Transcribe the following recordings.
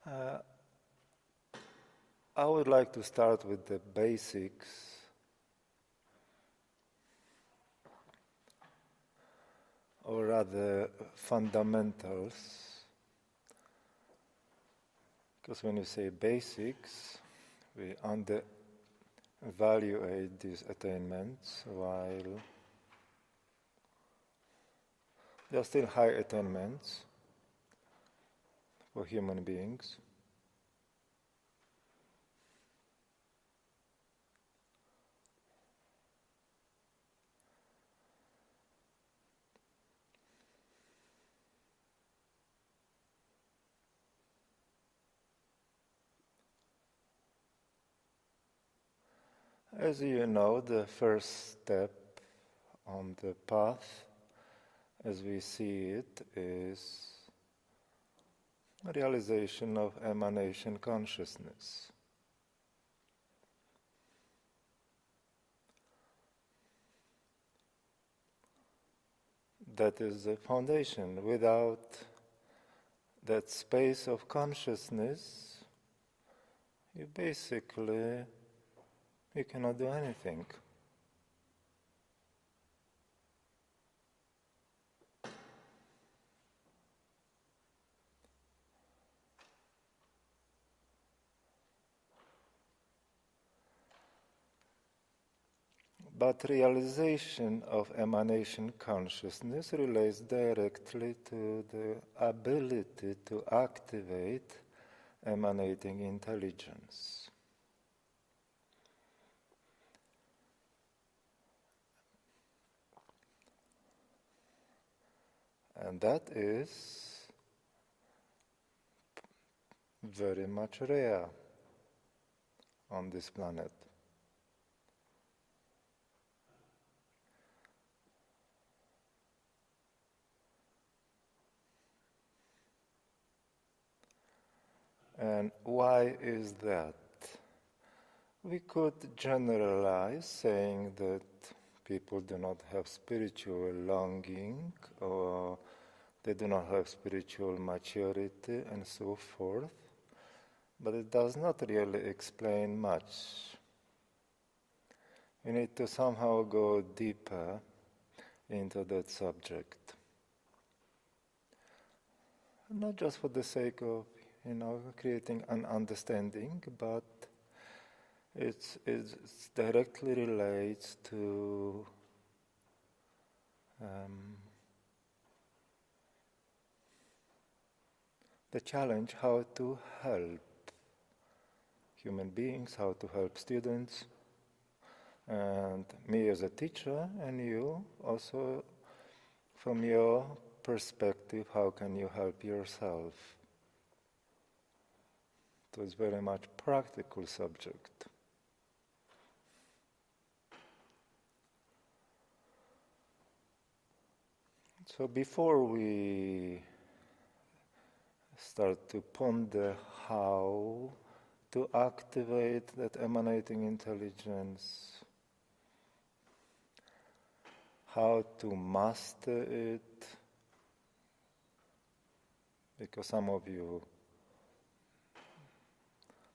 Uh, I would like to start with the basics or rather fundamentals, because when you say basics, we undervaluate these attainments while there are still high attainments for human beings. As you know, the first step on the path, as we see it, is a realization of emanation consciousness. That is the foundation. Without that space of consciousness, you cannot do anything. But realization of emanation consciousness relates directly to the ability to activate emanating intelligence. And that is very much rare on this planet. And why is that? We could generalize saying that people do not have spiritual longing or they do not have spiritual maturity and so forth, but it does not really explain much. We need to somehow go deeper into that subject. Not just for the sake of creating an understanding, but it directly relates to the challenge how to help human beings, how to help students, and me as a teacher, and you also from your perspective, how can you help yourself? So it's very much practical subject. So before we start to ponder how to activate that emanating intelligence, how to master it, because some of you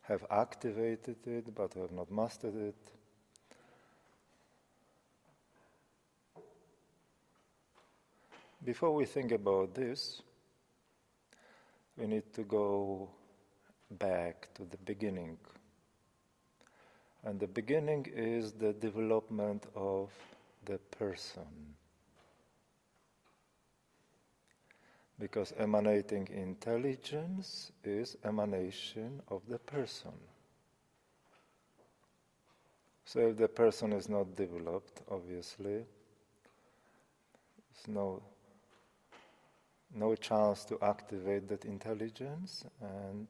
have activated it but have not mastered it. Before we think about this, we need to go back to the beginning. And the beginning is the development of the person. Because emanating intelligence is emanation of the person. So if the person is not developed, obviously, there's no chance to activate that intelligence and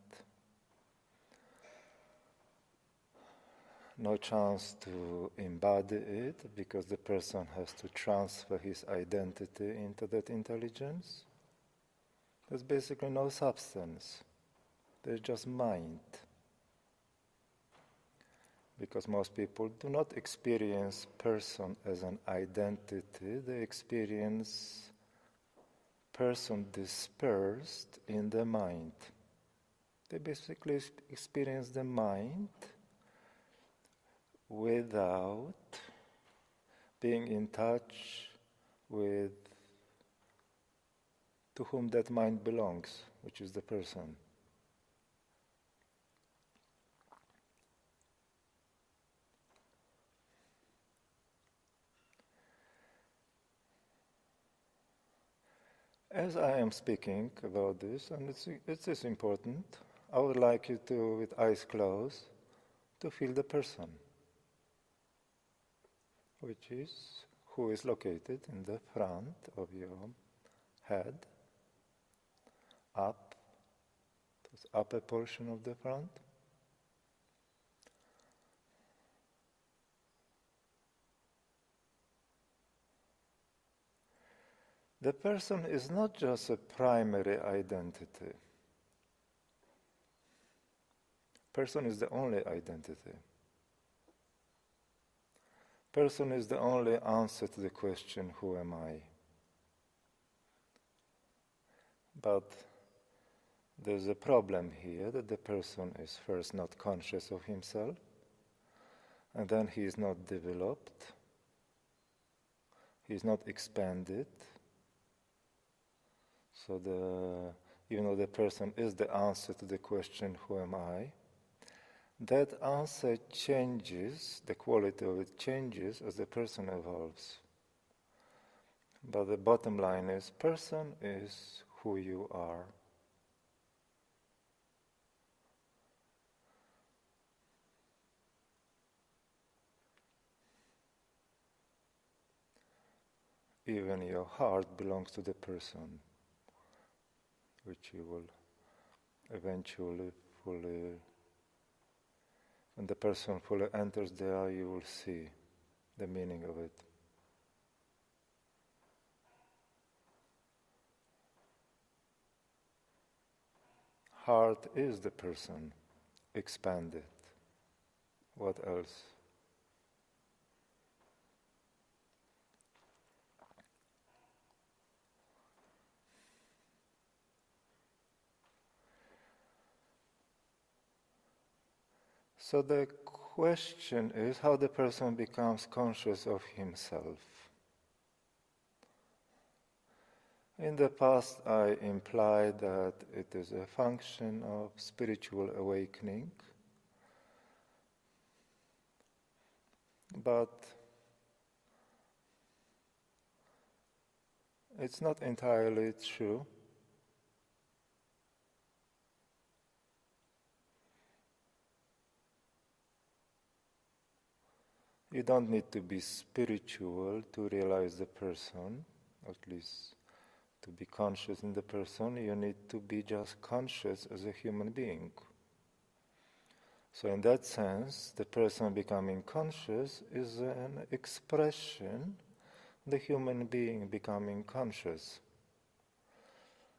no chance to embody it, because the person has to transfer his identity into that intelligence. There's basically no substance. There's just mind. Because most people do not experience person as an identity, they experience person dispersed in the mind. They basically experience the mind without being in touch with to whom that mind belongs, which is the person. As I am speaking about this, and it is important, I would like you to, with eyes closed, to feel the person, who is located in the front of your head, up, this upper portion of the front. The person is not just a primary identity. Person is the only identity. Person is the only answer to the question, who am I? But there's a problem here, that the person is first not conscious of himself, and then he is not developed, he is not expanded. So even though the person is the answer to the question, who am I, that answer changes, the quality of it changes as the person evolves. But the bottom line is, person is who you are. Even your heart belongs to the person, which you will eventually fully, when the person fully enters there, you will see the meaning of it. Heart is the person, expanded. What else? So the question is how the person becomes conscious of himself. In the past, I implied that it is a function of spiritual awakening, but it's not entirely true. You don't need to be spiritual to realize the person, at least to be conscious in the person. You need to be just conscious as a human being. So in that sense, the person becoming conscious is an expression of the human being becoming conscious.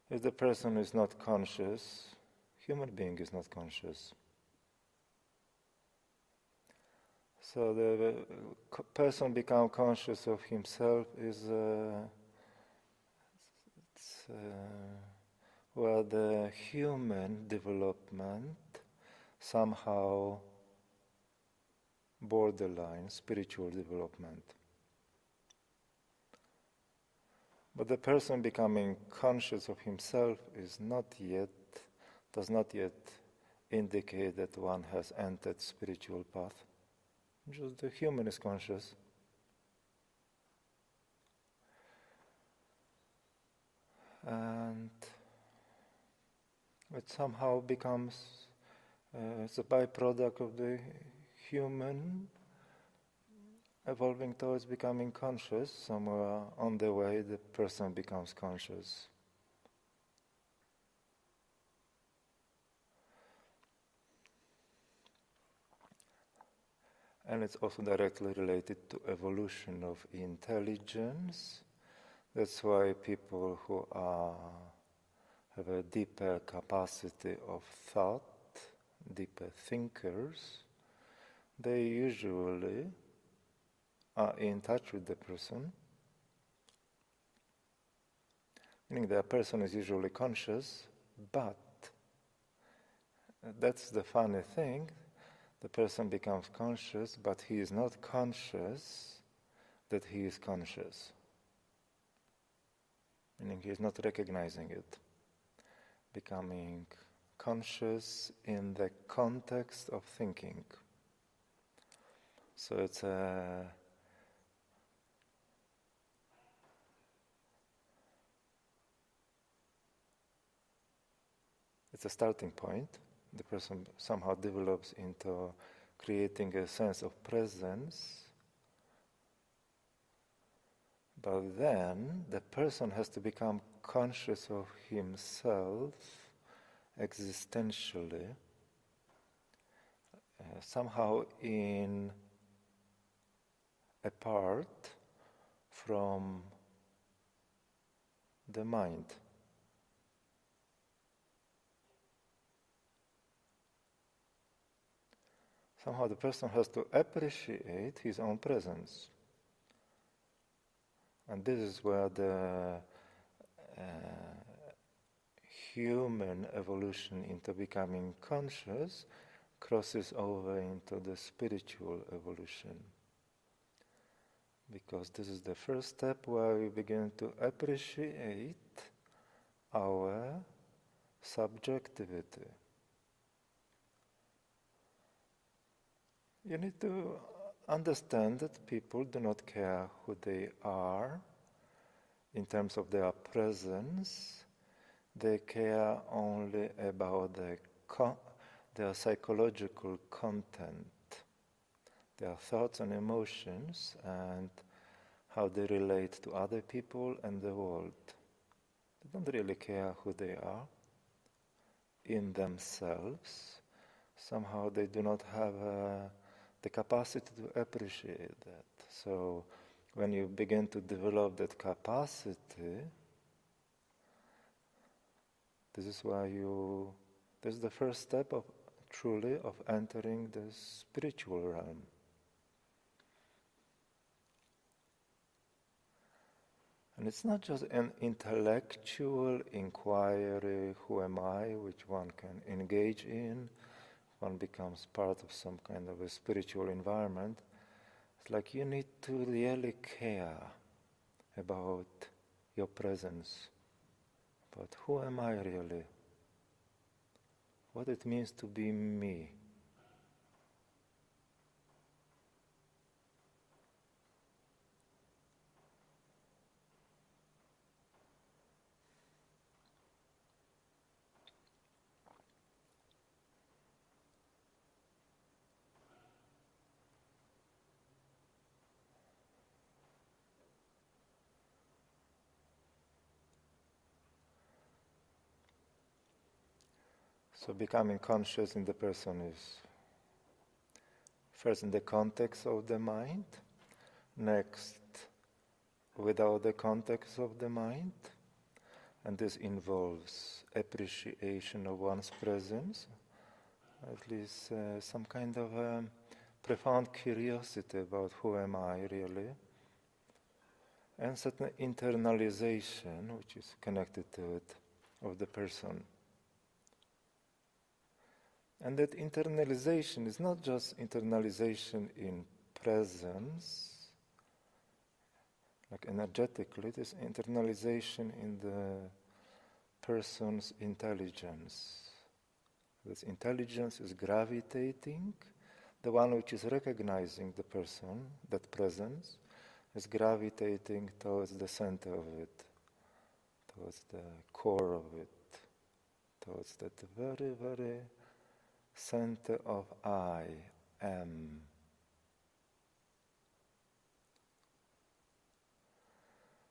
If the person is not conscious, human being is not conscious. So the person become conscious of himself is where the human development somehow borderline spiritual development. But the person becoming conscious of himself does not yet indicate that one has entered spiritual path. Just the human is conscious. And it somehow becomes it's a byproduct of the human evolving towards becoming conscious. Somewhere on the way the person becomes conscious. And it's also directly related to evolution of intelligence. That's why people who have a deeper capacity of thought, deeper thinkers, they usually are in touch with the person, meaning the person is usually conscious, but that's the funny thing. The person becomes conscious, but he is not conscious that he is conscious. Meaning he is not recognizing it. Becoming conscious in the context of thinking. So it's a starting point. The person somehow develops into creating a sense of presence. But then the person has to become conscious of himself existentially, somehow apart from the mind. Somehow the person has to appreciate his own presence. And this is where the human evolution into becoming conscious crosses over into the spiritual evolution. Because this is the first step where we begin to appreciate our subjectivity. You need to understand that people do not care who they are in terms of their presence. They care only about their psychological content, their thoughts and emotions, and how they relate to other people and the world. They don't really care who they are in themselves. Somehow they do not have the capacity to appreciate that. So when you begin to develop that capacity, this is the first step of entering the spiritual realm. And it's not just an intellectual inquiry, who am I, which one can engage in. One becomes part of some kind of a spiritual environment. It's like you need to really care about your presence. But who am I really? What it means to be me. So becoming conscious in the person is first in the context of the mind, next without the context of the mind, and this involves appreciation of one's presence, at least some kind of profound curiosity about who am I really, and certain internalization which is connected to it of the person. And that internalization is not just internalization in presence, like energetically, it is internalization in the person's intelligence. This intelligence is gravitating, the one which is recognizing the person, that presence, is gravitating towards the center of it, towards the core of it, towards that very, very center of I am.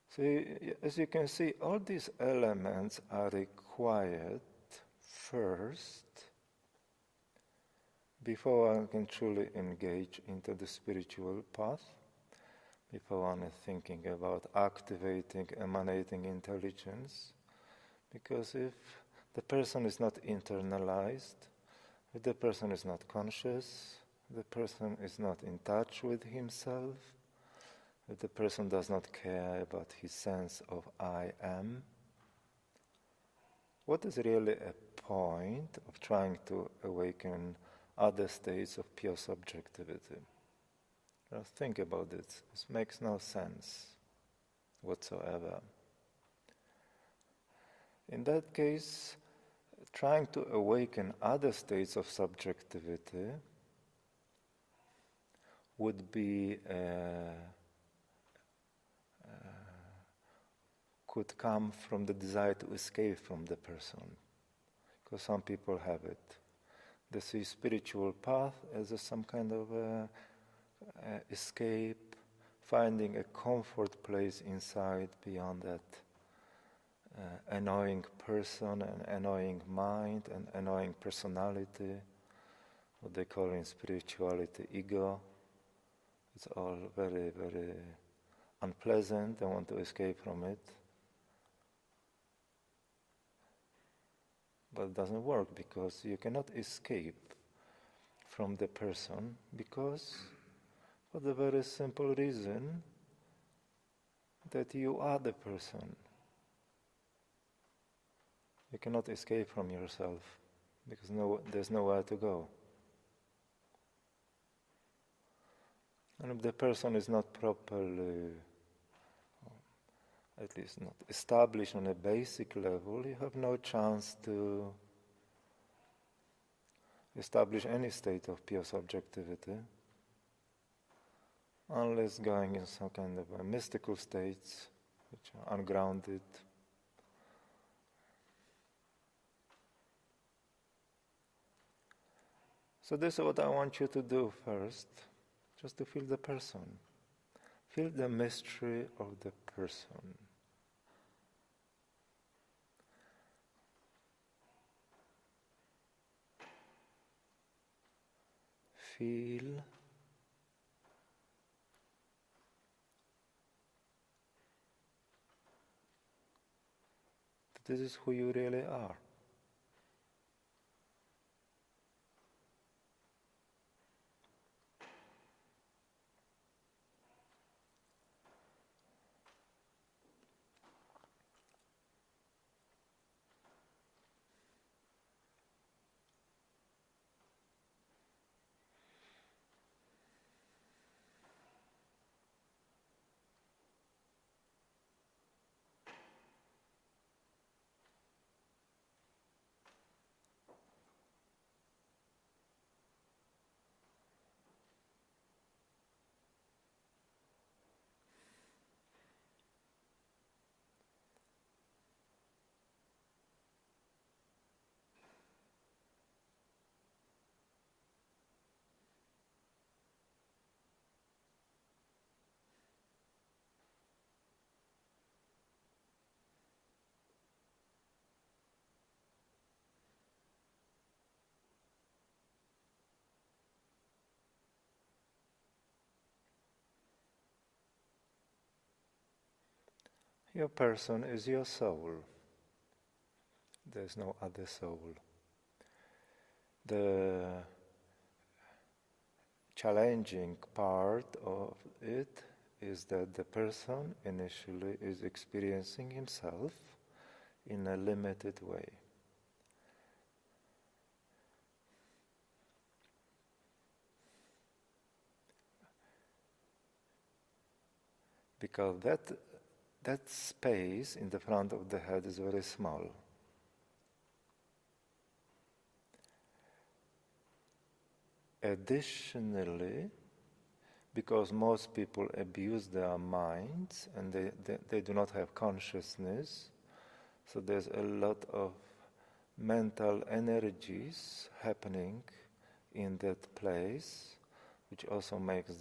So as you can see, all these elements are required first before one can truly engage into the spiritual path, before one is thinking about activating, emanating intelligence. Because if the person is not internalized, if the person is not conscious, the person is not in touch with himself, if the person does not care about his sense of I am, what is really a point of trying to awaken other states of pure subjectivity? Just think about it. This makes no sense whatsoever. In that case, trying to awaken other states of subjectivity would be could come from the desire to escape from the person, because some people have it. They see spiritual path as some kind of escape, finding a comfort place inside beyond that annoying person, an annoying mind, an annoying personality, what they call in spirituality ego. It's all very, very unpleasant. They want to escape from it. But it doesn't work, because you cannot escape from the person, because for the very simple reason that you are the person. You cannot escape from yourself, because there's nowhere to go. And if the person is not properly, at least not established on a basic level, you have no chance to establish any state of pure subjectivity, unless going in some kind of mystical states, which are ungrounded. So this is what I want you to do first, just to feel the person. Feel the mystery of the person. Feel that this is who you really are. Your person is your soul. There's no other soul. The challenging part of it is that the person initially is experiencing himself in a limited way. Because that space in the front of the head is very small. Additionally, because most people abuse their minds and they do not have consciousness, so there's a lot of mental energies happening in that place, which also makes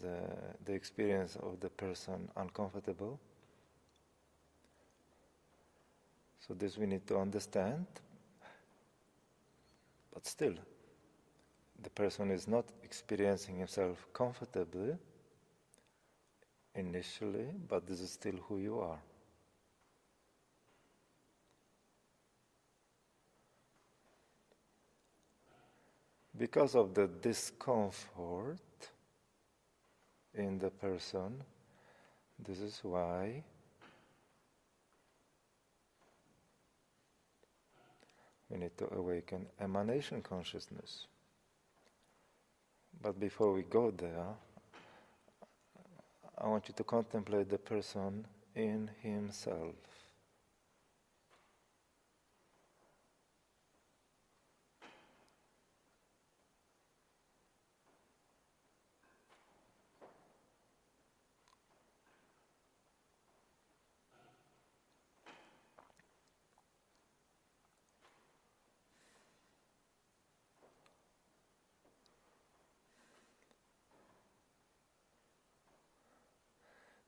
the experience of the person uncomfortable. So this we need to understand, but still, the person is not experiencing himself comfortably initially, but this is still who you are. Because of the discomfort in the person, this is why We need to awaken emanation consciousness. But before we go there, I want you to contemplate the person in himself.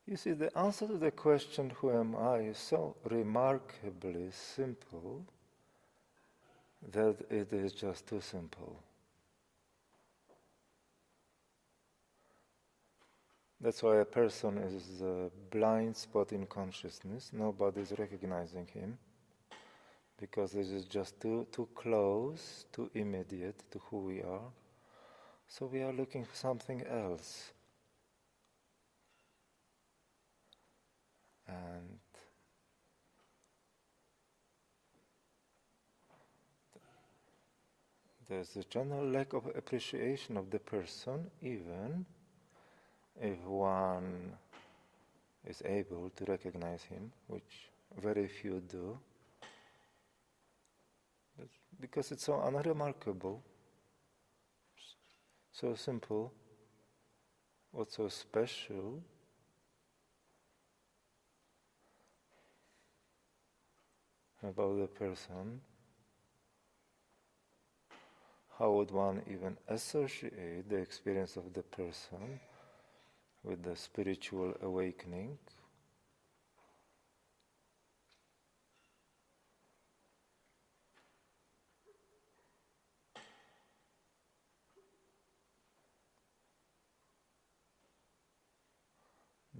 You see, the answer to the question, who am I, is so remarkably simple that it is just too simple. That's why a person is a blind spot in consciousness. Nobody is recognizing him, because this is just too close, too immediate to who we are. So we are looking for something else. And there's a general lack of appreciation of the person, even if one is able to recognize him, which very few do, because it's so unremarkable, so simple, what's so special. About the person, how would one even associate the experience of the person with the spiritual awakening?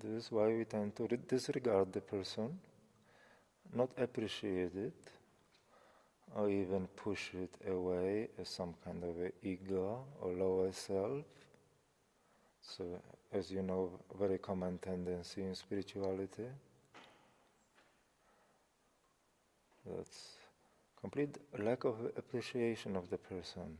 This is why we tend to disregard the person, not appreciate it, or even push it away as some kind of a ego or lower self. So, as you know, very common tendency in spirituality. That's complete lack of appreciation of the person.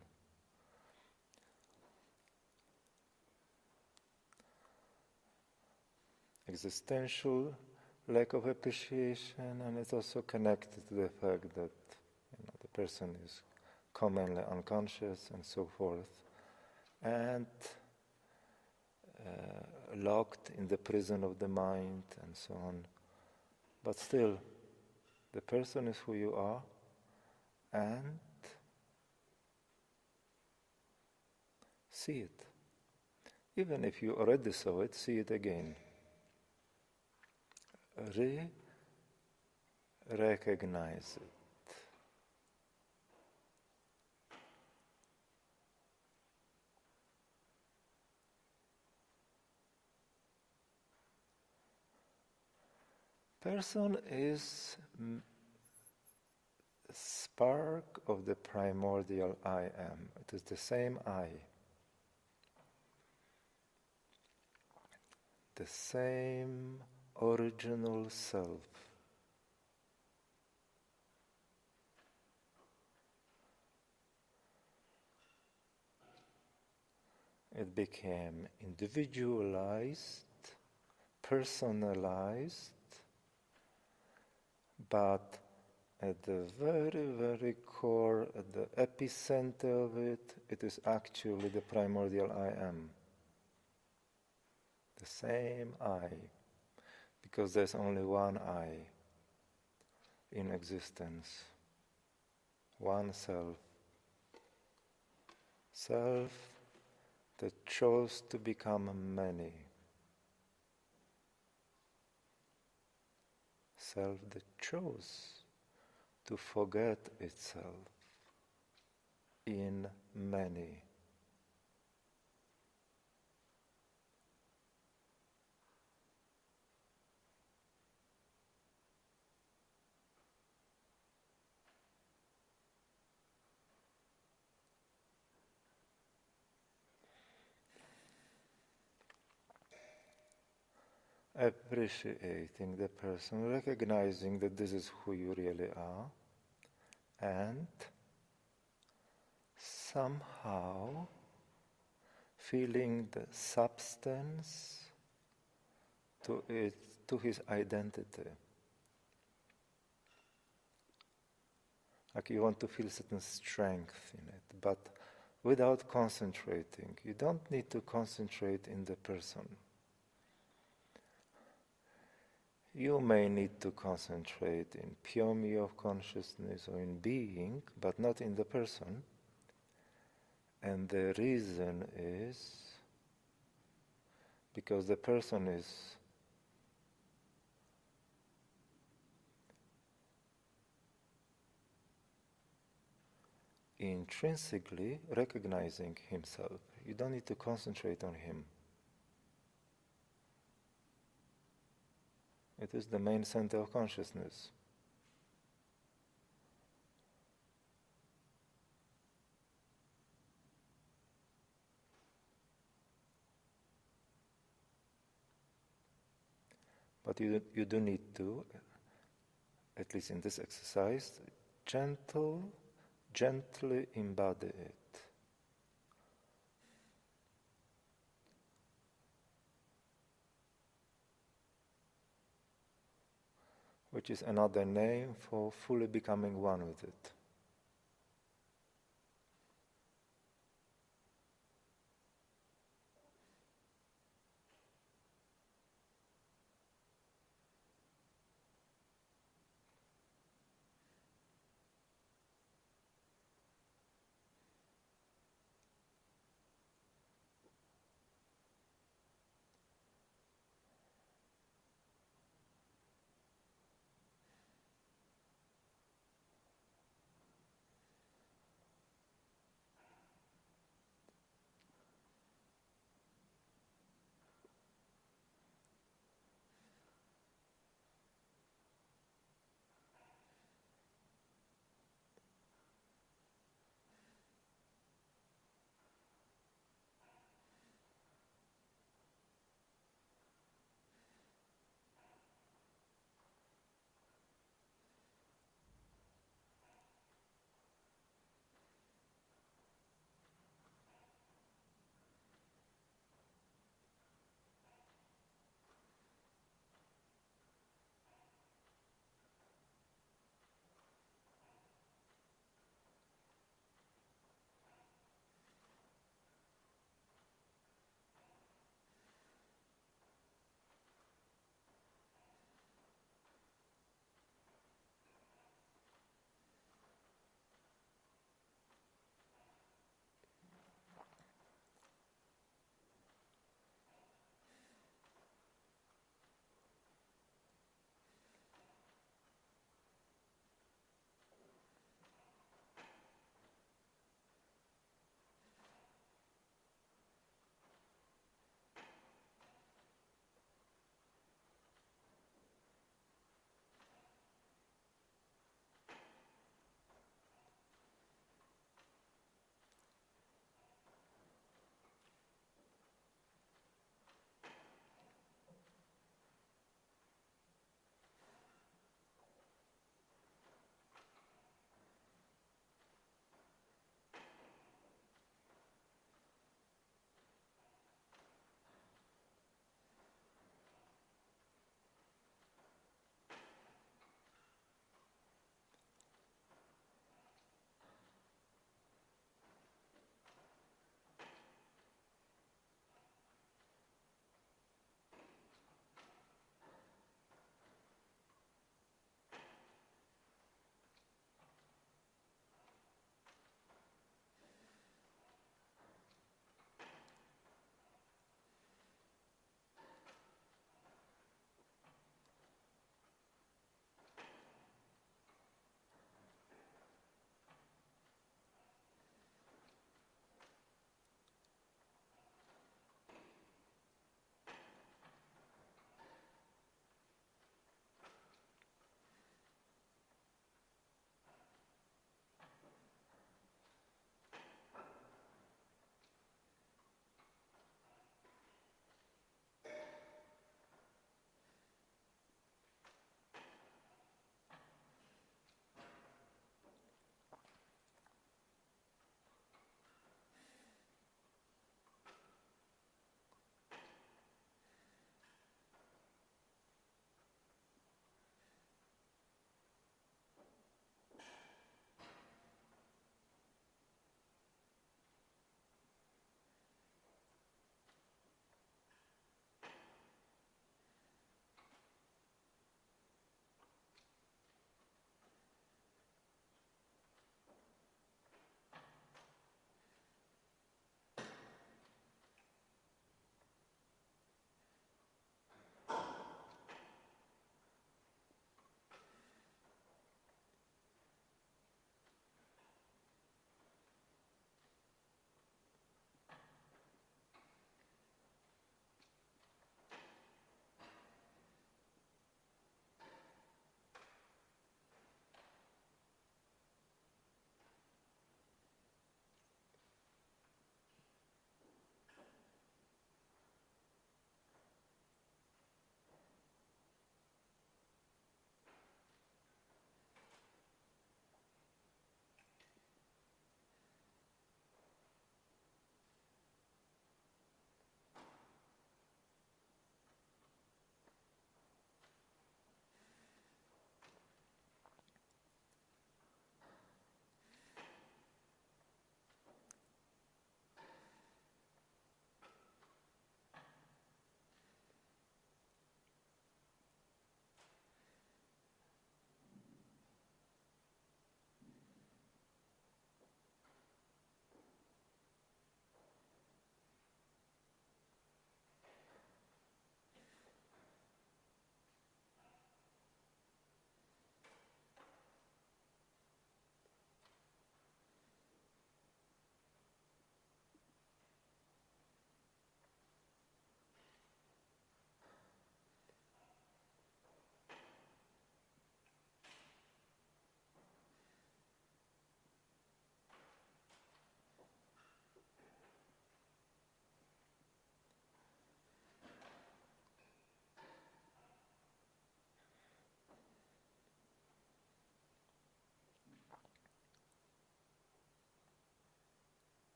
Existential lack of appreciation, and it's also connected to the fact that the person is commonly unconscious and so forth, and locked in the prison of the mind and so on. But still, the person is who you are, and see it. Even if you already saw it, see it again. Recognize it. Person is spark of the primordial I am. It is the same I. The same original self. It became individualized, personalized, but at the very, very core, at the epicenter of it, it is actually the primordial I am. The same I, because there's only one I in existence, one self. Self that chose to become many. Self that chose to forget itself in many. Appreciating the person, recognizing that this is who you really are, and somehow feeling the substance to his identity. Like you want to feel certain strength in it, but without concentrating. You don't need to concentrate in the person. You may need to concentrate in pure me of consciousness or in being, but not in the person. And the reason is because the person is intrinsically recognizing himself. You don't need to concentrate on him. It is the main center of consciousness. But you do need to, at least in this exercise, gently embody it. Which is another name for fully becoming one with it.